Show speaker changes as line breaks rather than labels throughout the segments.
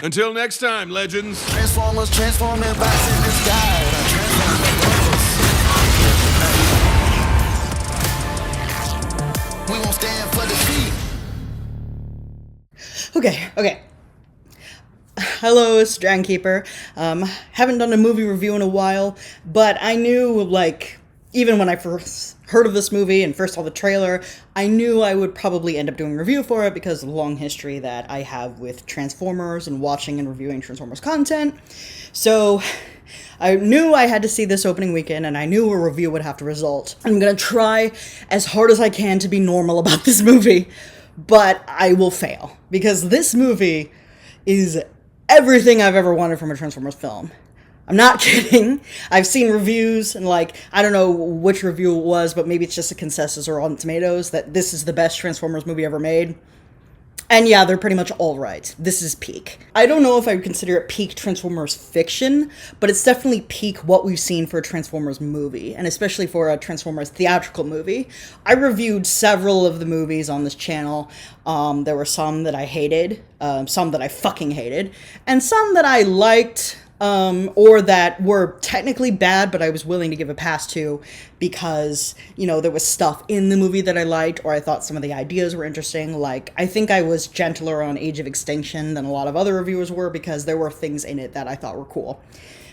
Until next time, legends.
Transformers transforming bats in the sky. We won't stand for defeat.
Okay. Hello, it's DragonKeeper. Haven't done a movie review in a while, but I knew, like, even when I first heard of this movie and first saw the trailer, I knew I would probably end up doing a review for it because of the long history that I have with Transformers and watching and reviewing Transformers content. So I knew I had to see this opening weekend, and I knew a review would have to result. I'm gonna try as hard as I can to be normal about this movie, but I will fail, because this movie is everything I've ever wanted from a Transformers film. I'm not kidding. I've seen reviews, and, like, I don't know which review it was, but maybe it's just a consensus or Rotten Tomatoes that this is the best Transformers movie ever made. And yeah, they're pretty much all right. This is peak. I don't know if I would consider it peak Transformers fiction, but it's definitely peak what we've seen for a Transformers movie, and especially for a Transformers theatrical movie. I reviewed several of the movies on this channel. There were some that I hated, some that I fucking hated, and some that I liked, or that were technically bad, but I was willing to give a pass to because, you know, there was stuff in the movie that I liked, or I thought some of the ideas were interesting. Like, I think I was gentler on Age of Extinction than a lot of other reviewers were because there were things in it that I thought were cool.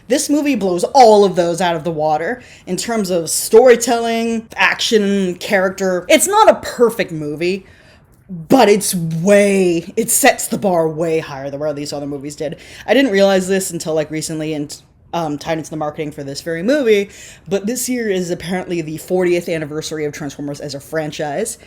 This movie blows all of those out of the water in terms of storytelling, action, character. It's not a perfect movie, but it sets the bar way higher than where these other movies did. I didn't realize this until, like, recently and tied into the marketing for this very movie, but this year is apparently the 40th anniversary of Transformers as a franchise.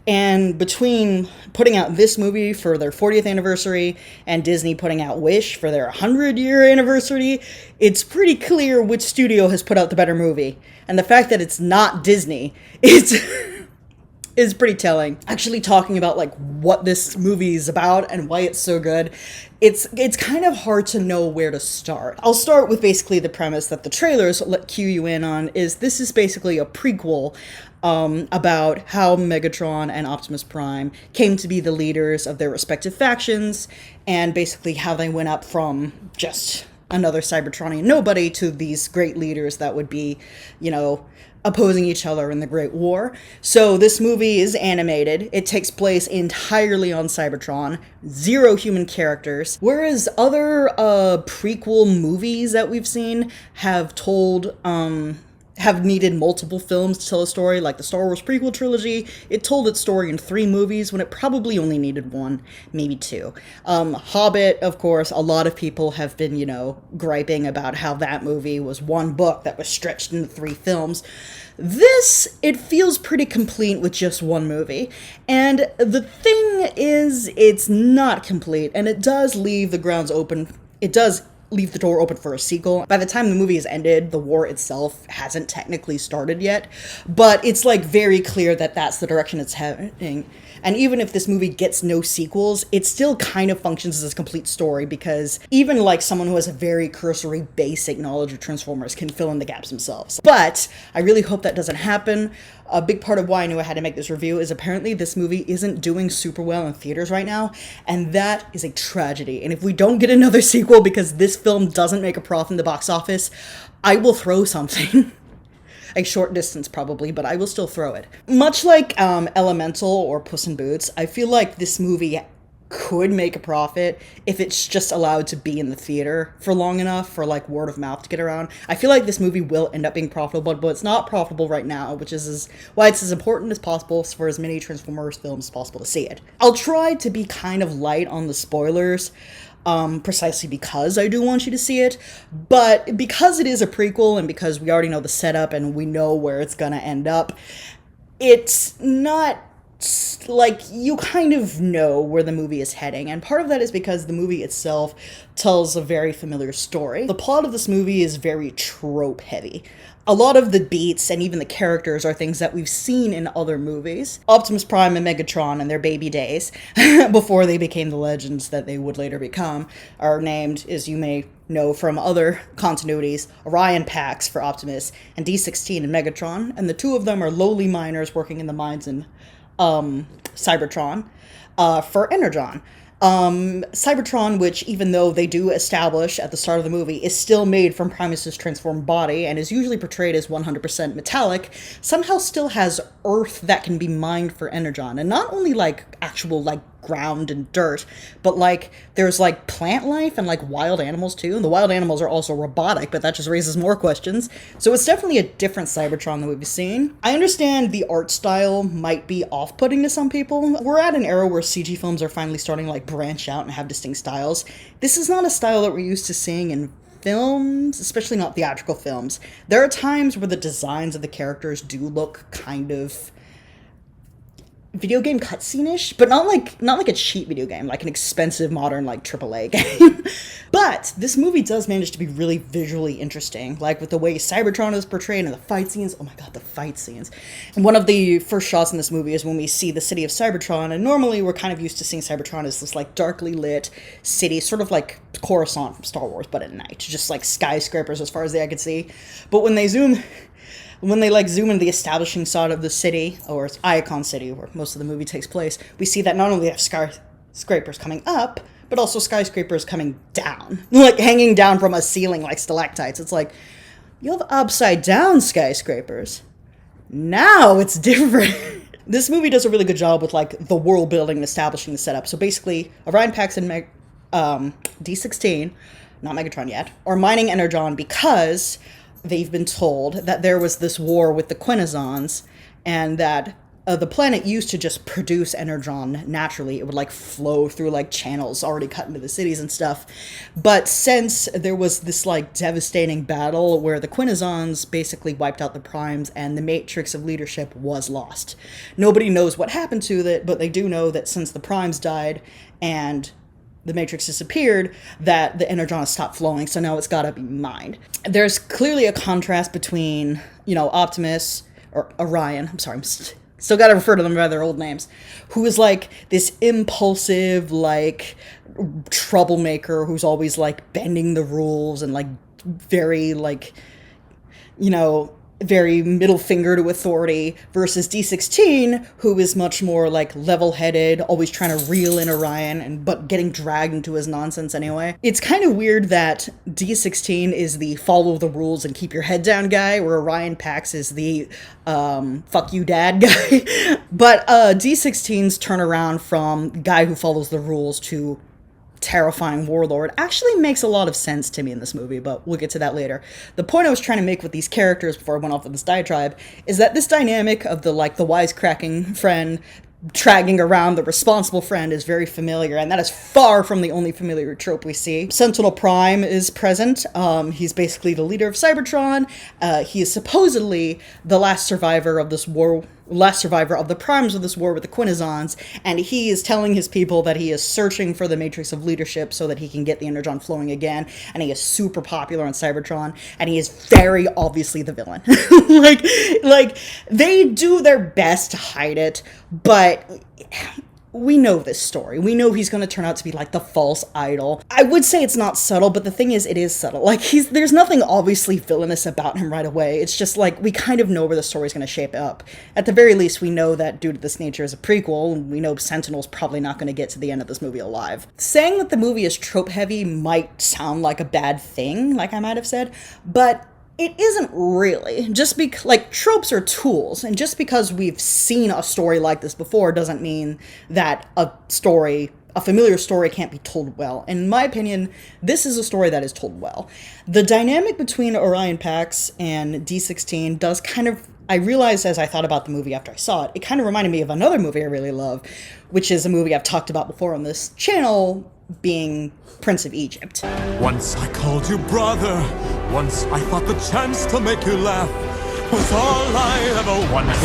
And between putting out this movie for their 40th anniversary and Disney putting out Wish for their 100-year anniversary, it's pretty clear which studio has put out the better movie. And the fact that it's not Disney, is pretty telling. Actually talking about, like, what this movie is about and why it's so good, it's kind of hard to know where to start. I'll start with basically the premise that the trailers let cue you in on. Is this is basically a prequel about how Megatron and Optimus Prime came to be the leaders of their respective factions, and basically how they went up from just another Cybertronian nobody to these great leaders that would be, you know, opposing each other in the Great War. So this movie is animated. It takes place entirely on Cybertron. 0 human characters. Whereas other prequel movies that we've seen have needed multiple films to tell a story, like the Star Wars prequel trilogy. It told its story in 3 movies when it probably only needed 1, maybe 2. Hobbit, of course, a lot of people have been, you know, griping about how that movie was 1 book that was stretched into 3 films. This, it feels pretty complete with just 1 movie. And the thing is, it's not complete, and it does leave the grounds open. It does leave the door open for a sequel. By the time the movie is ended, the war itself hasn't technically started yet, but it's, like, very clear that that's the direction it's heading. And even if this movie gets no sequels, it still kind of functions as a complete story, because even, like, someone who has a very cursory basic knowledge of Transformers can fill in the gaps themselves. But I really hope that doesn't happen. A big part of why I knew I had to make this review is apparently this movie isn't doing super well in theaters right now, and that is a tragedy. And if we don't get another sequel because this film doesn't make a profit in the box office, I will throw something. A short distance probably, but I will still throw it. Much like Elemental or Puss in Boots, I feel like this movie could make a profit if it's just allowed to be in the theater for long enough for, like, word of mouth to get around. I feel like this movie will end up being profitable, but it's not profitable right now, which is why it's as important as possible for as many Transformers films as possible to see it. I'll try to be kind of light on the spoilers, precisely because I do want you to see it, but because it is a prequel and because we already know the setup and we know where it's gonna end up, it's not, like, you kind of know where the movie is heading, and part of that is because the movie itself tells a very familiar story. The plot of this movie is very trope heavy. A lot of the beats and even the characters are things that we've seen in other movies. Optimus Prime and Megatron in their baby days, before they became the legends that they would later become, are named, as you may know from other continuities, Orion Pax for Optimus and D16 and Megatron, and the 2 of them are lowly miners working in the mines in Cybertron for Energon. Cybertron, which even though they do establish at the start of the movie, is still made from Primus's transformed body and is usually portrayed as 100% metallic, somehow still has earth that can be mined for energon. And not only like actual like ground and dirt, but like there's like plant life and like wild animals too. And the wild animals are also robotic, but that just raises more questions. So it's definitely a different Cybertron than we've seen. I understand the art style might be off-putting to some people. We're at an era where CG films are finally starting to like branch out and have distinct styles. This is not a style that we're used to seeing in films, especially not theatrical films. There are times where the designs of the characters do look kind of video game cutscene-ish, but not like a cheap video game, like an expensive modern like AAA game. But this movie does manage to be really visually interesting, like with the way Cybertron is portrayed and the fight scenes. Oh my god, the fight scenes. And one of the first shots in this movie is when we see the city of Cybertron, and normally we're kind of used to seeing Cybertron as this like darkly lit city, sort of like Coruscant from Star Wars, but at night. Just like skyscrapers as far as the eye could see. But when they zoom into the establishing shot of the city, or Icon City, where most of the movie takes place, we see that not only have skyscrapers coming up, but also skyscrapers coming down. Like, hanging down from a ceiling like stalactites. It's like, you have upside-down skyscrapers. Now it's different. This movie does a really good job with, like, the world building and establishing the setup. So basically, Orion Pax and D16, not Megatron yet, are mining Energon because they've been told that there was this war with the Quinazons, and that the planet used to just produce energon naturally. It would like flow through like channels already cut into the cities and stuff. But since there was this like devastating battle where the Quinazons basically wiped out the Primes and the matrix of leadership was lost. Nobody knows what happened to it, but they do know that since the Primes died and the Matrix disappeared, that the energon stopped flowing, so now it's gotta be mined. There's clearly a contrast between, Optimus, or Orion, I'm sorry, I'm still gotta refer to them by their old names, who is like this impulsive, like, troublemaker who's always, like, bending the rules and, like, very, like, very middle finger to authority, versus D16, who is much more like level-headed, always trying to reel in Orion, but getting dragged into his nonsense anyway. It's kind of weird that D16 is the follow the rules and keep your head down guy, where Orion Pax is the fuck you dad guy. But D16's turnaround from guy who follows the rules to terrifying warlord actually makes a lot of sense to me in this movie, but we'll get to that later. The point I was trying to make with these characters before I went off on this diatribe is that this dynamic of the wisecracking friend dragging around the responsible friend is very familiar, and that is far from the only familiar trope we see. Sentinel Prime is present. He's basically the leader of Cybertron. He is supposedly the last survivor of this war, last survivor of the Primes of this war with the Quinazons, and he is telling his people that he is searching for the matrix of leadership so that he can get the energon flowing again, and he is super popular on Cybertron, and he is very obviously the villain. like they do their best to hide it, but we know this story. We know he's going to turn out to be like the false idol. I would say it's not subtle, but the thing is, it is subtle. Like, there's nothing obviously villainous about him right away. It's just like, we kind of know where the story's going to shape up. At the very least, we know that due to this nature as a prequel, we know Sentinel's probably not going to get to the end of this movie alive. Saying that the movie is trope heavy might sound like a bad thing, like I might have said, but it isn't really. Just tropes are tools, and just because we've seen a story like this before doesn't mean that a familiar story can't be told well. In my opinion, this is a story that is told well. The dynamic between Orion Pax and D16 does kind of, I realized as I thought about the movie after I saw it kind of reminded me of another movie I really love, which is a movie I've talked about before on this channel, being Prince of Egypt.
Once I called you brother, once I thought the chance to make you laugh was all I ever wanted.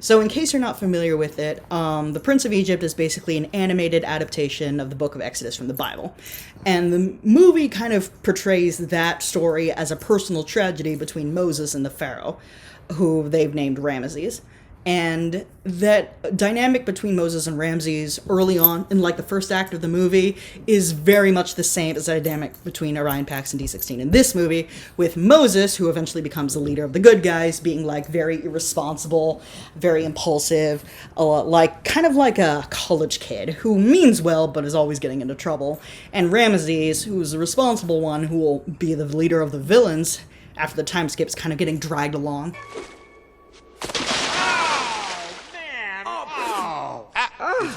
So in case you're not familiar with it, The Prince of Egypt is basically an animated adaptation of the book of Exodus from the Bible. And the movie kind of portrays that story as a personal tragedy between Moses and the Pharaoh, who they've named Ramesses. And that dynamic between Moses and Ramses early on in like the first act of the movie is very much the same as the dynamic between Orion Pax and D16 in this movie, with Moses, who eventually becomes the leader of the good guys, being like very irresponsible, very impulsive, like kind of like a college kid who means well but is always getting into trouble, and Ramses, who's the responsible one, who will be the leader of the villains after the time skips, kind of getting dragged along.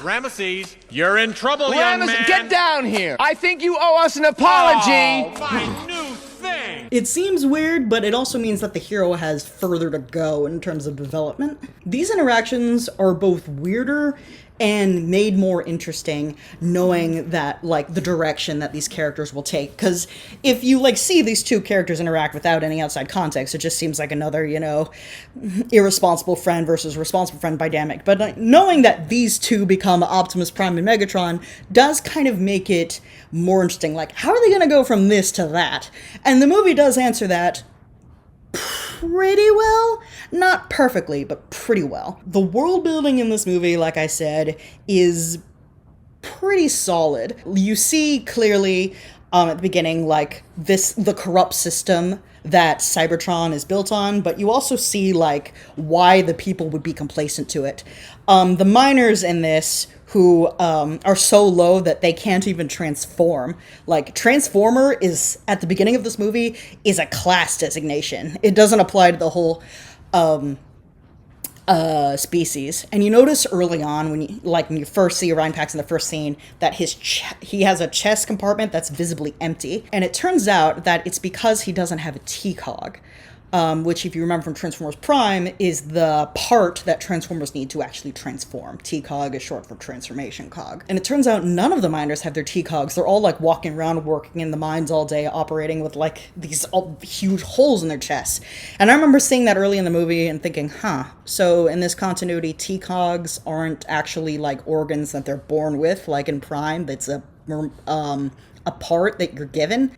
Ramesses, you're in trouble, young man.
Get down here! I think you owe us an apology!
Oh, my new thing!
It seems weird, but it also means that the hero has further to go in terms of development. These interactions are both weirder and made more interesting knowing that, like, the direction that these characters will take. Because if you, like, see these two characters interact without any outside context, it just seems like another, you know, irresponsible friend versus responsible friend dynamic. But knowing that these two become Optimus Prime and Megatron does kind of make it more interesting. Like, how are they going to go from this to that? And the movie does answer that pretty well. Not perfectly, but pretty well. The world building in this movie, like I said, is pretty solid. You see clearly at the beginning, like, the corrupt system that Cybertron is built on, but you also see, like, why the people would be complacent to it. The miners in this, who are so low that they can't even transform. Like, Transformer is, at the beginning of this movie, is a class designation. It doesn't apply to the whole species. And you notice early on, when you first see Orion Pax in the first scene, that he has a chest compartment that's visibly empty. And it turns out that it's because he doesn't have a T-cog. Which, if you remember from Transformers Prime, is the part that Transformers need to actually transform. T-cog is short for transformation cog. And it turns out none of the miners have their T-cogs. They're all, like, walking around working in the mines all day, operating with, like, these huge holes in their chests. And I remember seeing that early in the movie and thinking, so in this continuity, T-cogs aren't actually, like, organs that they're born with, like in Prime. That's a part that you're given.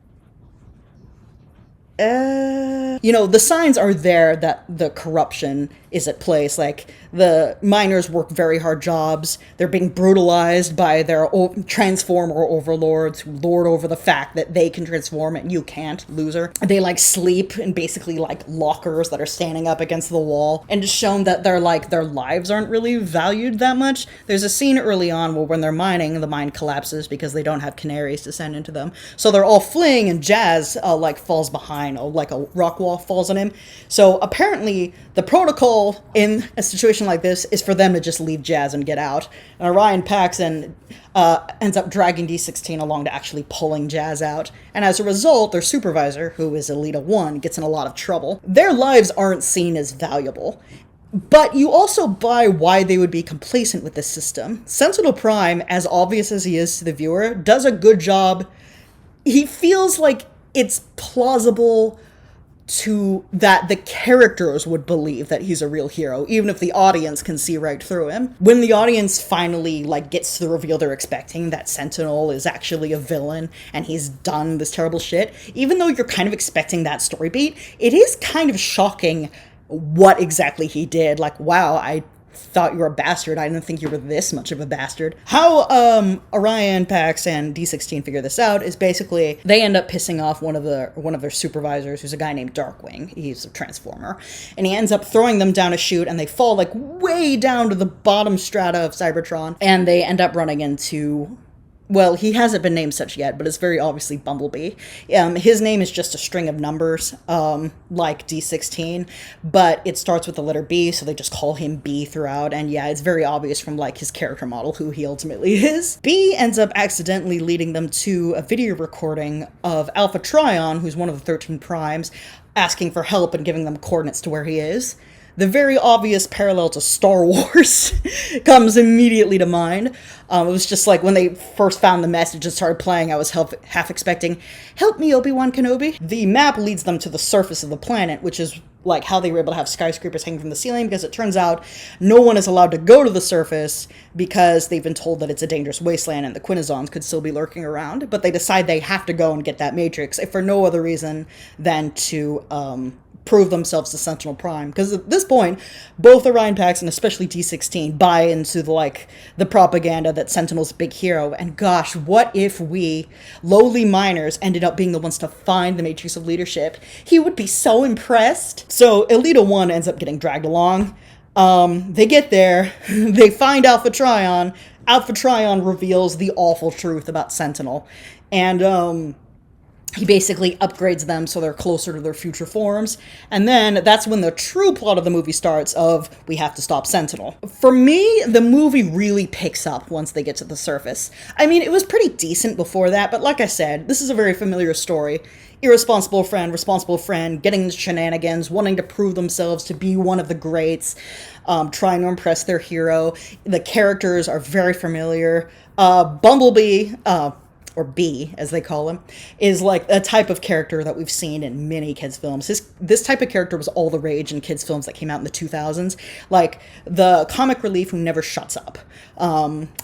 You know, the signs are there that the corruption is at place. Like, the miners work very hard jobs. They're being brutalized by their transformer overlords who lord over the fact that they can transform and you can't, loser. They, like, sleep in basically, like, lockers that are standing up against the wall, and it's shown that their lives aren't really valued that much. There's a scene early on where when they're mining, the mine collapses because they don't have canaries to send into them. So they're all fleeing, and Jazz, falls behind, like a rock wall falls on him. So apparently the protocol in a situation like this is for them to just leave Jazz and get out. And Orion Pax ends up dragging D16 along to actually pulling Jazz out. And as a result, their supervisor, who is Elita 1, gets in a lot of trouble. Their lives aren't seen as valuable. But you also buy why they would be complacent with this system. Sentinel Prime, as obvious as he is to the viewer, does a good job. He feels like it's plausible to that the characters would believe that he's a real hero, even if the audience can see right through him. When the audience finally, like, gets to the reveal they're expecting, that Sentinel is actually a villain and he's done this terrible shit, even though you're kind of expecting that story beat, it is kind of shocking what exactly he did. Like, wow, I thought you were a bastard. I didn't think you were this much of a bastard. How Orion Pax and D16 figure this out is basically they end up pissing off one of their supervisors, who's a guy named Darkwing. He's a Transformer, and he ends up throwing them down a chute, and they fall, like, way down to the bottom strata of Cybertron, and they end up running into, well, he hasn't been named such yet, but it's very obviously Bumblebee. His name is just a string of numbers, like D16, but it starts with the letter B, so they just call him B throughout, and yeah, it's very obvious from, like, his character model who he ultimately is. B ends up accidentally leading them to a video recording of Alpha Trion, who's one of the 13 Primes, asking for help and giving them coordinates to where he is. The very obvious parallel to Star Wars comes immediately to mind. It was just like when they first found the message and started playing, I was half expecting, "Help me, Obi-Wan Kenobi." The map leads them to the surface of the planet, which is like how they were able to have skyscrapers hanging from the ceiling, because it turns out no one is allowed to go to the surface because they've been told that it's a dangerous wasteland and the Quintessons could still be lurking around. But they decide they have to go and get that matrix, if for no other reason than to prove themselves to Sentinel Prime. Because at this point, both Orion Pax and especially D16 buy into the propaganda that Sentinel's a big hero. And gosh, what if we, lowly miners, ended up being the ones to find the Matrix of Leadership? He would be so impressed. So Elita 1 ends up getting dragged along. They get there, they find Alpha Trion. Alpha Trion reveals the awful truth about Sentinel. And, he basically upgrades them so they're closer to their future forms. And then that's when the true plot of the movie starts of, we have to stop Sentinel. For me, the movie really picks up once they get to the surface. I mean, it was pretty decent before that, but like I said, this is a very familiar story. Irresponsible friend, responsible friend, getting into shenanigans, wanting to prove themselves to be one of the greats, trying to impress their hero. The characters are very familiar. Bumblebee, or B, as they call him, is like a type of character that we've seen in many kids' films. This type of character was all the rage in kids' films that came out in the 2000s. Like, the comic relief who never shuts up.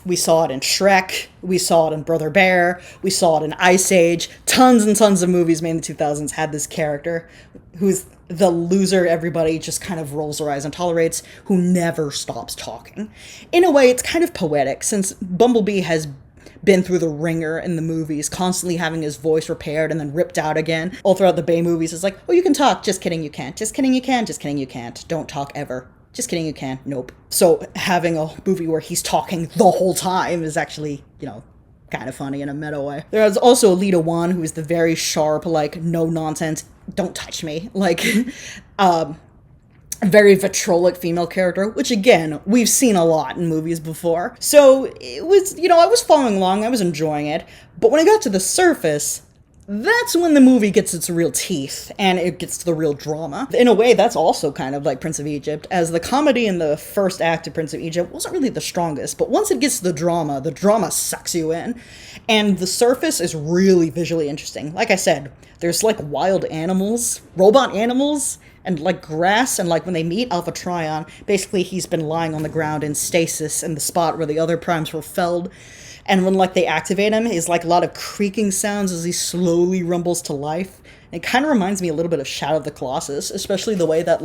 We saw it in Shrek, we saw it in Brother Bear, we saw it in Ice Age. Tons and tons of movies made in the 2000s had this character who's the loser everybody just kind of rolls their eyes and tolerates, who never stops talking. In a way, it's kind of poetic, since Bumblebee has been through the ringer in the movies, constantly having his voice repaired and then ripped out again. All throughout the Bay movies, it's like, oh, you can talk. Just kidding, you can't. Just kidding, you can. Just kidding, you can't. Don't talk ever. Just kidding, you can. Nope. So having a movie where he's talking the whole time is actually, kind of funny in a meta way. There's also Elita 1, who is the very sharp, no nonsense, don't touch me, very vitrolic female character, which again, we've seen a lot in movies before. So it was, I was following along, I was enjoying it, but when I got to the surface, that's when the movie gets its real teeth, and it gets to the real drama. In a way, that's also kind of like Prince of Egypt, as the comedy in the first act of Prince of Egypt wasn't really the strongest, but once it gets to the drama sucks you in. And the surface is really visually interesting. Like I said, there's wild animals, robot animals, and grass, and when they meet Alpha Trion, basically he's been lying on the ground in stasis in the spot where the other primes were felled. And when they activate him, it's a lot of creaking sounds as he slowly rumbles to life. It kind of reminds me a little bit of Shadow of the Colossus, especially the way that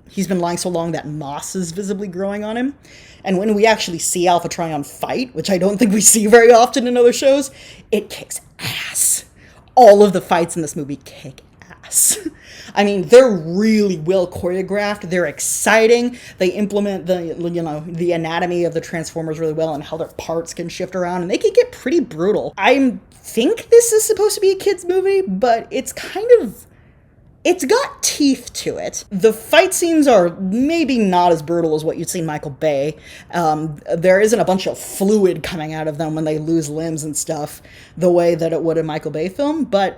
he's been lying so long that moss is visibly growing on him. And when we actually see Alpha Trion fight, which I don't think we see very often in other shows, it kicks ass. All of the fights in this movie kick ass. I mean, they're really well choreographed. They're exciting. They implement the anatomy of the Transformers really well and how their parts can shift around, and they can get pretty brutal. I think this is supposed to be a kid's movie, but it's got teeth to it. The fight scenes are maybe not as brutal as what you'd see in Michael Bay. There isn't a bunch of fluid coming out of them when they lose limbs and stuff the way that it would in Michael Bay film, but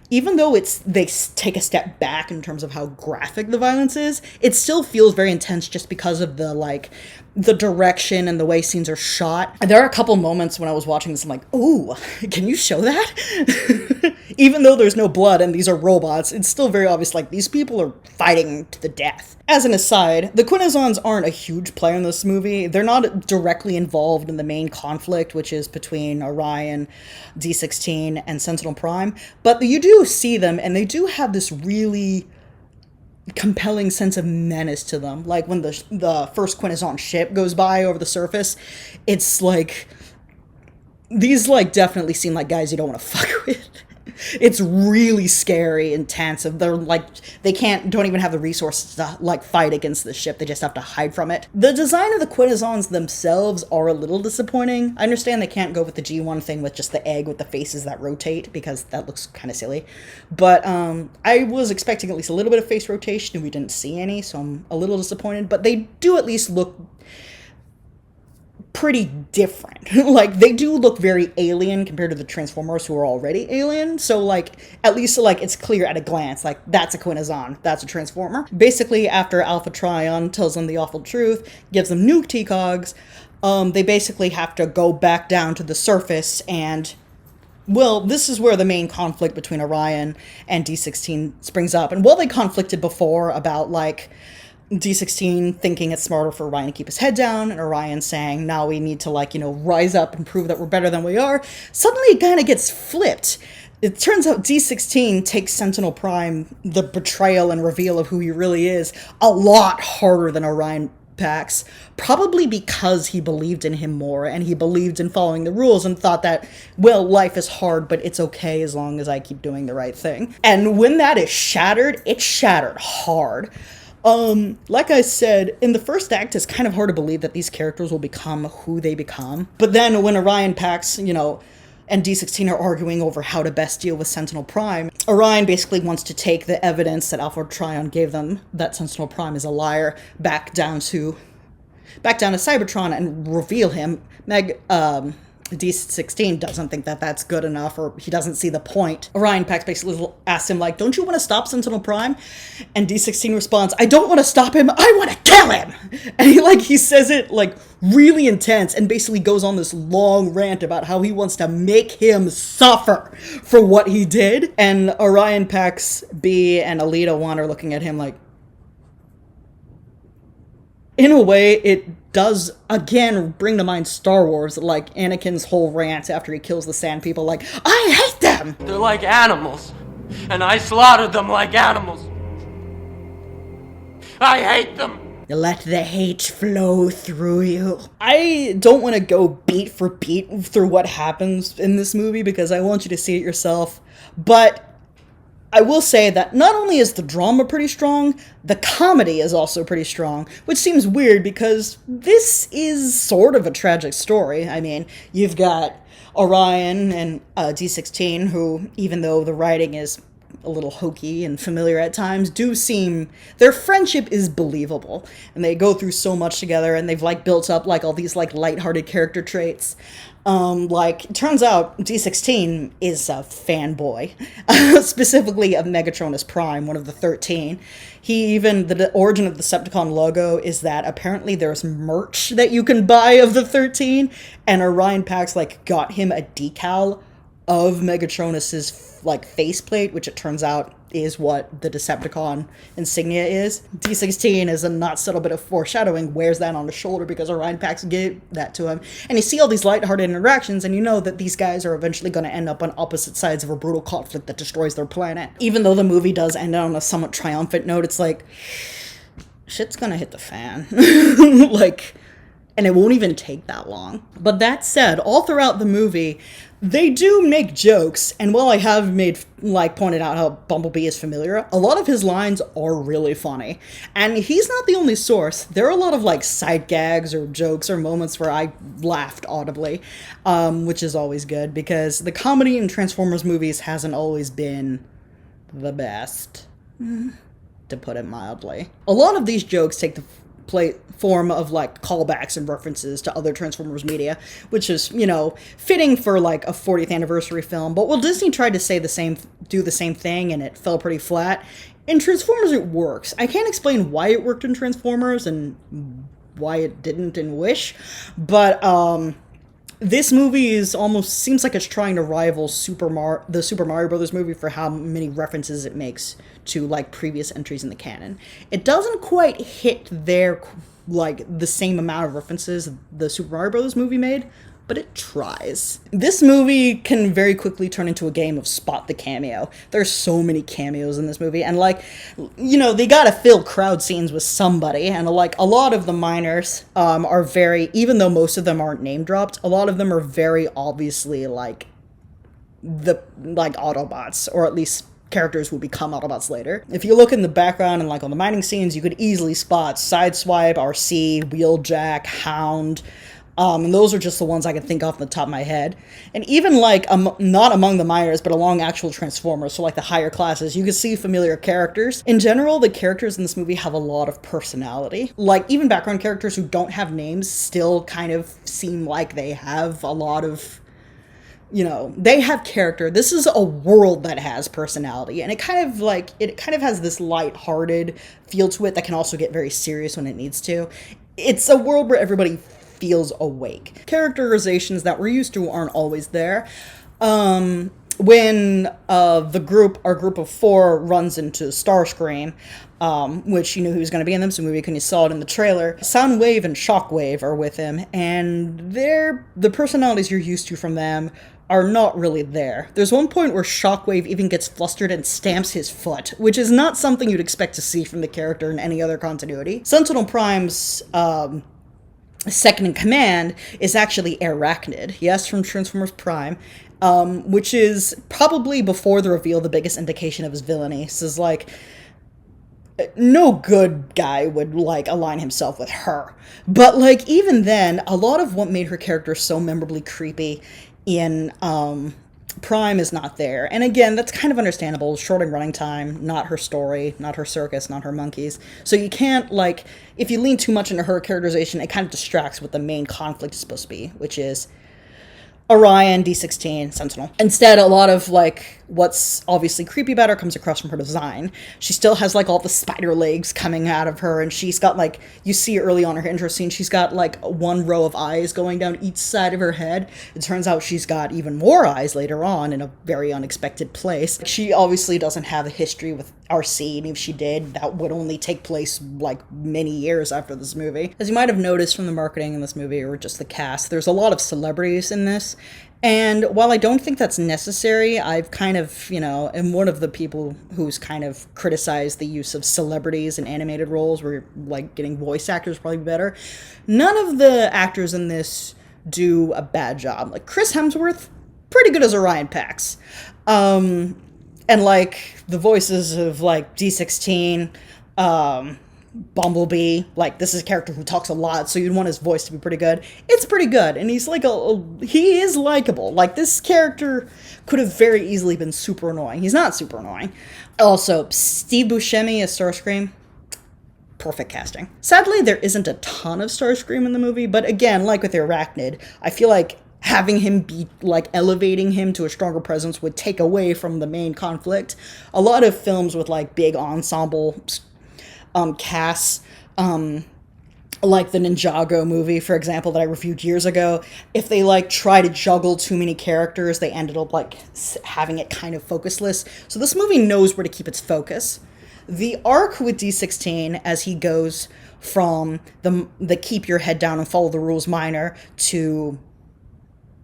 even though they take a step back in terms of how graphic the violence is, it still feels very intense just because of the direction and the way scenes are shot. There are a couple moments when I was watching this, I'm like, ooh, can you show that? Even though there's no blood and these are robots, it's still very obvious, these people are fighting to the death. As an aside, the Quintessons aren't a huge player in this movie. They're not directly involved in the main conflict, which is between Orion, D16, and Sentinel Prime, but you do see them, and they do have this really compelling sense of menace to them. When the first Quintesson ship goes by over the surface, it's these definitely seem like guys you don't want to fuck with. It's really scary, intense. They're don't even have the resources to fight against the ship. They just have to hide from it. The design of the Quintessons themselves are a little disappointing. I understand they can't go with the G1 thing with just the egg with the faces that rotate, because that looks kind of silly. But I was expecting at least a little bit of face rotation, and we didn't see any, so I'm a little disappointed. But they do at least look pretty different. They do look very alien compared to the Transformers, who are already alien. So at least it's clear at a glance, that's a Quintesson, that's a Transformer. Basically, after Alpha Trion tells them the awful truth, gives them nuke T-Cogs, they basically have to go back down to the surface, and this is where the main conflict between Orion and D16 springs up. And while they conflicted before about D16 thinking it's smarter for Orion to keep his head down, and Orion saying, now we need to rise up and prove that we're better than we are, suddenly it kind of gets flipped. it turns out D16 takes Sentinel Prime, the betrayal and reveal of who he really is, a lot harder than Orion Pax, probably because he believed in him more and he believed in following the rules and thought that, well, life is hard, but it's okay as long as I keep doing the right thing. And when that is shattered, it's shattered hard. Like I said, in the first act, it's kind of hard to believe that these characters will become who they become. But then when Orion Pax, and D16 are arguing over how to best deal with Sentinel Prime, Orion basically wants to take the evidence that Alpha Trion gave them that Sentinel Prime is a liar back down to Cybertron and reveal him. D16 doesn't think that that's good enough, or he doesn't see the point. Orion Pax basically asks him, like, don't you want to stop Sentinel Prime? And D16 responds, I don't want to stop him, I want to kill him! And he says it, really intense, and basically goes on this long rant about how he wants to make him suffer for what he did. And Orion Pax, B, and Alita 1 are looking at him like, in a way, it does, again, bring to mind Star Wars, like Anakin's whole rant after he kills the Sand People, like, I hate them!
They're like animals, and I slaughtered them like animals. I hate them!
Let the hate flow through you. I don't want to go beat for beat through what happens in this movie because I want you to see it yourself, but I will say that not only is the drama pretty strong, the comedy is also pretty strong, which seems weird because this is sort of a tragic story. I mean, you've got Orion and D16 who, even though the writing is a little hokey and familiar at times, their friendship is believable, and they go through so much together, and they've built up all these lighthearted character traits. It turns out D16 is a fanboy, specifically of Megatronus Prime, one of the 13. The origin of the Decepticon logo is that apparently there's merch that you can buy of the 13, and Orion Pax got him a decal of Megatronus's faceplate, which it turns out is what the Decepticon insignia is. D16 is a not subtle bit of foreshadowing, wears that on his shoulder because Orion Pax gave that to him. And you see all these lighthearted interactions, and you know that these guys are eventually going to end up on opposite sides of a brutal conflict that destroys their planet. Even though the movie does end on a somewhat triumphant note, it's shit's gonna hit the fan. And it won't even take that long. But that said, all throughout the movie, they do make jokes, and while I have pointed out how Bumblebee is familiar, a lot of his lines are really funny. And he's not the only source. There are a lot of side gags or jokes or moments where I laughed audibly, which is always good, because the comedy in Transformers movies hasn't always been the best, to put it mildly. A lot of these jokes take the form of callbacks and references to other Transformers media, which is, fitting for a 40th anniversary film. But Disney tried to do the same thing, and it fell pretty flat. In Transformers, it works. I can't explain why it worked in Transformers and why it didn't in Wish, but this movie seems like it's trying to rival the Super Mario Brothers movie for how many references it makes to previous entries in the canon. It doesn't quite hit the same amount of references the Super Mario Brothers movie made, but it tries. This movie can very quickly turn into a game of spot the cameo. There's so many cameos in this movie, and they gotta fill crowd scenes with somebody, and a lot of the minors are very, even though most of them aren't name dropped, a lot of them are very obviously Autobots, or at least characters who become Autobots later. If you look in the background and on the mining scenes, you could easily spot Sideswipe, RC, Wheeljack, Hound, and those are just the ones I can think off the top of my head. And even not among the minors, but along actual Transformers, so the higher classes, you can see familiar characters. In general, the characters in this movie have a lot of personality. Even background characters who don't have names still kind of seem like they have a lot of, they have character. This is a world that has personality, and it kind of has this light-hearted feel to it that can also get very serious when it needs to. It's a world where everybody feels awake. Characterizations that we're used to aren't always there. When our group of 4 runs into Starscream, which you knew he was going to be in this movie because you saw it in the trailer, Soundwave and Shockwave are with him, and the personalities you're used to from them are not really there. There's one point where Shockwave even gets flustered and stamps his foot, which is not something you'd expect to see from the character in any other continuity. Sentinel Prime's second in command is actually Arachnid, yes, from Transformers Prime, which is probably, before the reveal, the biggest indication of his villainy. This is like, no good guy would, like, align himself with her. But, like, even then, a lot of what made her character so memorably creepy in Prime is not there. And again, that's kind of understandable. Short in running time, not her story, not her circus, not her monkeys. So you can't, like, if you lean too much into her characterization, it kind of distracts what the main conflict is supposed to be, which is Orion, D16, Sentinel. Instead, a lot of, like, what's obviously creepy about her comes across from her design. She still has, like, all the spider legs coming out of her, and she's got, like, you see early on in her intro scene, she's got, like, one row of eyes going down each side of her head. It turns out she's got even more eyes later on in a very unexpected place. She obviously doesn't have a history with RC, and if she did, that would only take place, like, many years after this movie. As you might have noticed from the marketing in this movie, or just the cast, there's a lot of celebrities in this. And while I don't think that's necessary, I've kind of, you know, am one of the people who's kind of criticized the use of celebrities in animated roles where, like, getting voice actors probably better. None of the actors in this do a bad job. Like, Chris Hemsworth, pretty good as Orion Pax. And, like, the voices of, like, D16, Bumblebee, like, this is a character who talks a lot, so you'd want his voice to be pretty good. It's pretty good, and he's like he is likable. Like, this character could have very easily been super annoying. He's not super annoying. Also, Steve Buscemi as Starscream, perfect casting. Sadly, there isn't a ton of Starscream in the movie, but again, like with Arachnid, I feel like having him be, like, elevating him to a stronger presence would take away from the main conflict. A lot of films with, like, big ensemble casts, like the Ninjago movie, for example, that I reviewed years ago, if they, like, try to juggle too many characters, they ended up, like, having it kind of focusless. So this movie knows where to keep its focus. The arc with D16, as he goes from the keep your head down and follow the rules minor to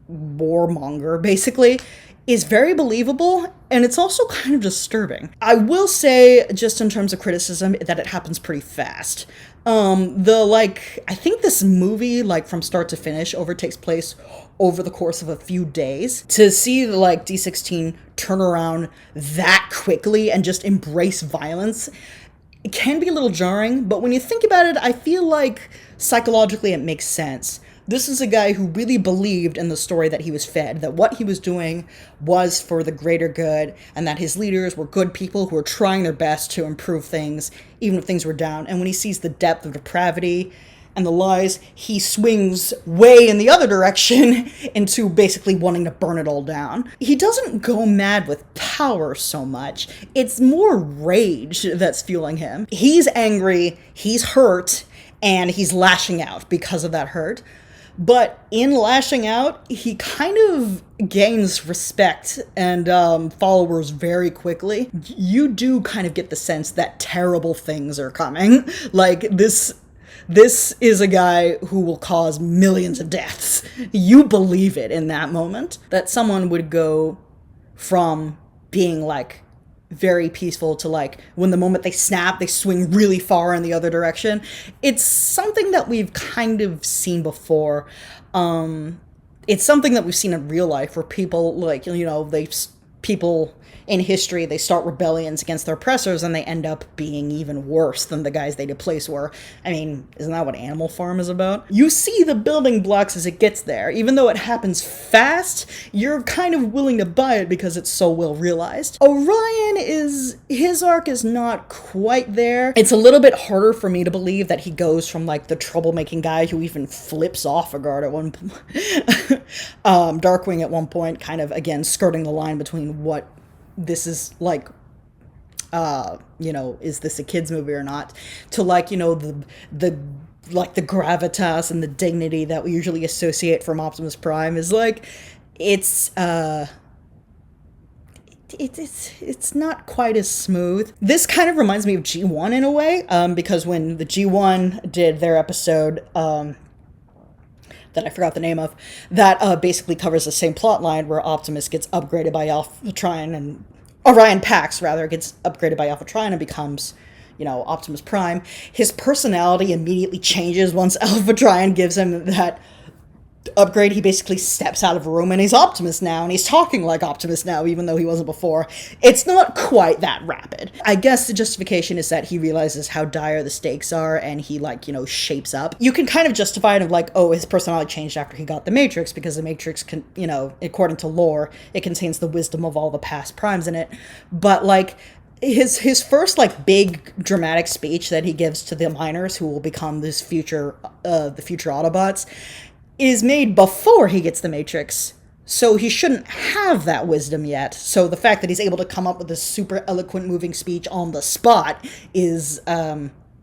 warmonger, basically, is very believable, and it's also kind of disturbing. I will say, just in terms of criticism, that it happens pretty fast. I think this movie, like, from start to finish, takes place over the course of a few days. To see, like, D16 turn around that quickly and just embrace violence, it can be a little jarring, but when you think about it, I feel like psychologically it makes sense. This is a guy who really believed in the story that he was fed, that what he was doing was for the greater good, and that his leaders were good people who were trying their best to improve things, even if things were down. And when he sees the depth of depravity and the lies, he swings way in the other direction into basically wanting to burn it all down. He doesn't go mad with power so much. It's more rage that's fueling him. He's angry, he's hurt, and he's lashing out because of that hurt. But in lashing out, he kind of gains respect and followers very quickly. You do kind of get the sense that terrible things are coming. Like, this is a guy who will cause millions of deaths. You believe it in that moment. That someone would go from being, like, very peaceful to, like, when the moment they snap, they swing really far in the other direction. It's something that we've kind of seen before. It's something that we've seen in real life where people, like, you know, people in history, they start rebellions against their oppressors and they end up being even worse than the guys they displaced were. I mean, isn't that what Animal Farm is about? You see the building blocks as it gets there. Even though it happens fast, you're kind of willing to buy it because it's so well realized. Orion his arc is not quite there. It's a little bit harder for me to believe that he goes from, like, the troublemaking guy who even flips off a guard at one point. Darkwing at one point, kind of, again, skirting the line between what this is, like, you know, is this a kid's movie or not, to, like, you know, the gravitas and the dignity that we usually associate from Optimus Prime is, like, it's not quite as smooth. This kind of reminds me of G1 in a way, because when the G1 did their episode, that I forgot the name of, that basically covers the same plot line where Optimus gets upgraded by Alpha Trion, and Orion Pax, rather, gets upgraded by Alpha Trion and becomes, you know, Optimus Prime. His personality immediately changes once Alpha Trion gives him that upgrade. He basically steps out of a room and he's Optimus now, and he's talking like Optimus now, even though he wasn't before. It's not quite that rapid. I guess the justification is that he realizes how dire the stakes are, and he, like, you know, shapes up. You can kind of justify it of like, oh, his personality changed after he got the Matrix, because the Matrix can, you know, according to lore, it contains the wisdom of all the past primes in it. But like, his first, like, big dramatic speech that he gives to the miners who will become this future, the future Autobots, is made before he gets the Matrix, so he shouldn't have that wisdom yet. So the fact that he's able to come up with this super eloquent, moving speech on the spot is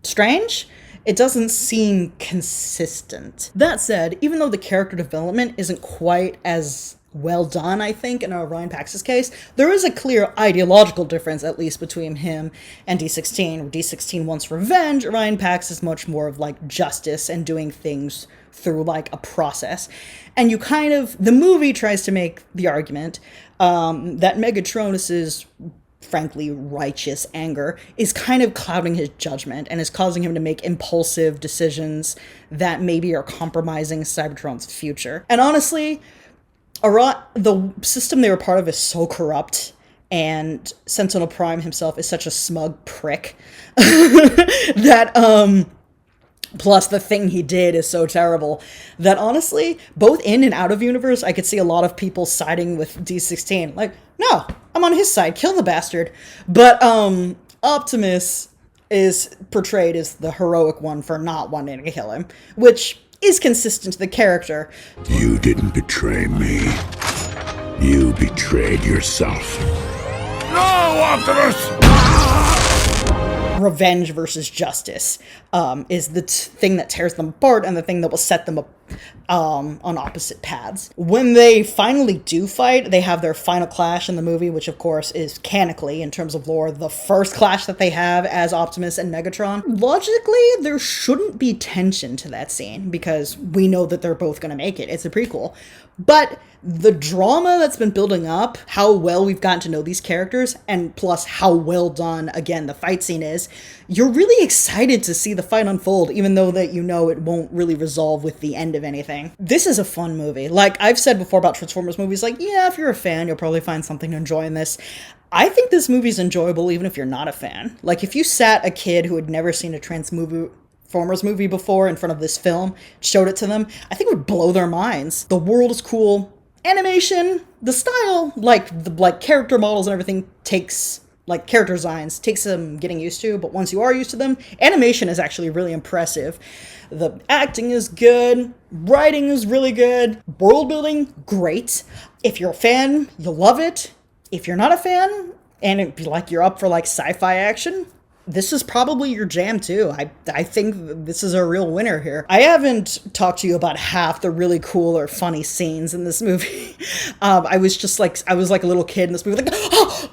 strange. It doesn't seem consistent. That said, even though the character development isn't quite as well done, I think, in Orion Pax's case, there is a clear ideological difference, at least between him and D16. Where D16 wants revenge, Orion Pax is much more of, like, justice and doing things through, like, a process. And you kind of, the movie tries to make the argument that Megatronus's, frankly, righteous anger is kind of clouding his judgment and is causing him to make impulsive decisions that maybe are compromising Cybertron's future. And honestly, the system they were part of is so corrupt, and Sentinel Prime himself is such a smug prick that, plus the thing he did is so terrible, that honestly, both in and out of universe, I could see a lot of people siding with D16. Like, no, I'm on his side, kill the bastard. But Optimus is portrayed as the heroic one for not wanting to kill him, which is consistent to the character.
You didn't betray me. You betrayed yourself. No, Optimus!
Revenge versus justice is the thing that tears them apart, and the thing that will set them up on opposite paths. When they finally do fight, they have their final clash in the movie, which of course is canonically, in terms of lore, the first clash that they have as Optimus and Megatron. Logically, there shouldn't be tension to that scene, because we know that they're both going to make it. It's a prequel. But the drama that's been building up, how well we've gotten to know these characters, and plus how well done, again, the fight scene is, you're really excited to see the fight unfold, even though that you know it won't really resolve with the end of anything. This is a fun movie. Like I've said before about Transformers movies, like, yeah, if you're a fan, you'll probably find something to enjoy in this. I think this movie's enjoyable even if you're not a fan. Like, if you sat a kid who had never seen a Transformers movie before in front of this film, showed it to them, I think it would blow their minds. The world is cool. Animation, the style, like the character models and everything takes, like, character designs, takes some getting used to, but once you are used to them, animation is actually really impressive. The acting is good, writing is really good, world building, great. If you're a fan, you'll love it. If you're not a fan, and it'd be like you're up for, like, sci-fi action, this is probably your jam too. I think this is a real winner here. I haven't talked to you about half the really cool or funny scenes in this movie. I was like a little kid in this movie, like, oh!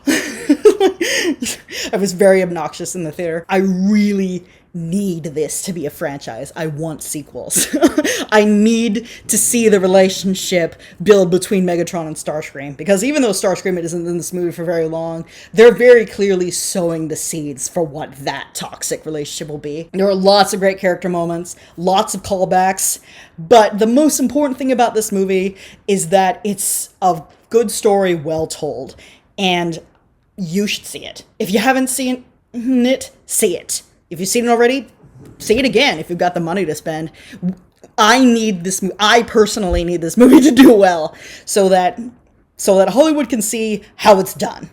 I was very obnoxious in the theater. I really need this to be a franchise. I want sequels. I need to see the relationship build between Megatron and Starscream, because even though Starscream isn't in this movie for very long, they're very clearly sowing the seeds for what that toxic relationship will be. There are lots of great character moments, lots of callbacks, but the most important thing about this movie is that it's a good story well told, and you should see it. If you haven't seen it, see it. If you've seen it already, see it again if you've got the money to spend. I personally need this movie to do well so that Hollywood can see how it's done.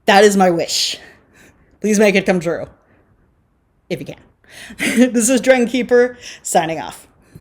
That is my wish. Please make it come true. If you can. This is DragonKeeper, signing off.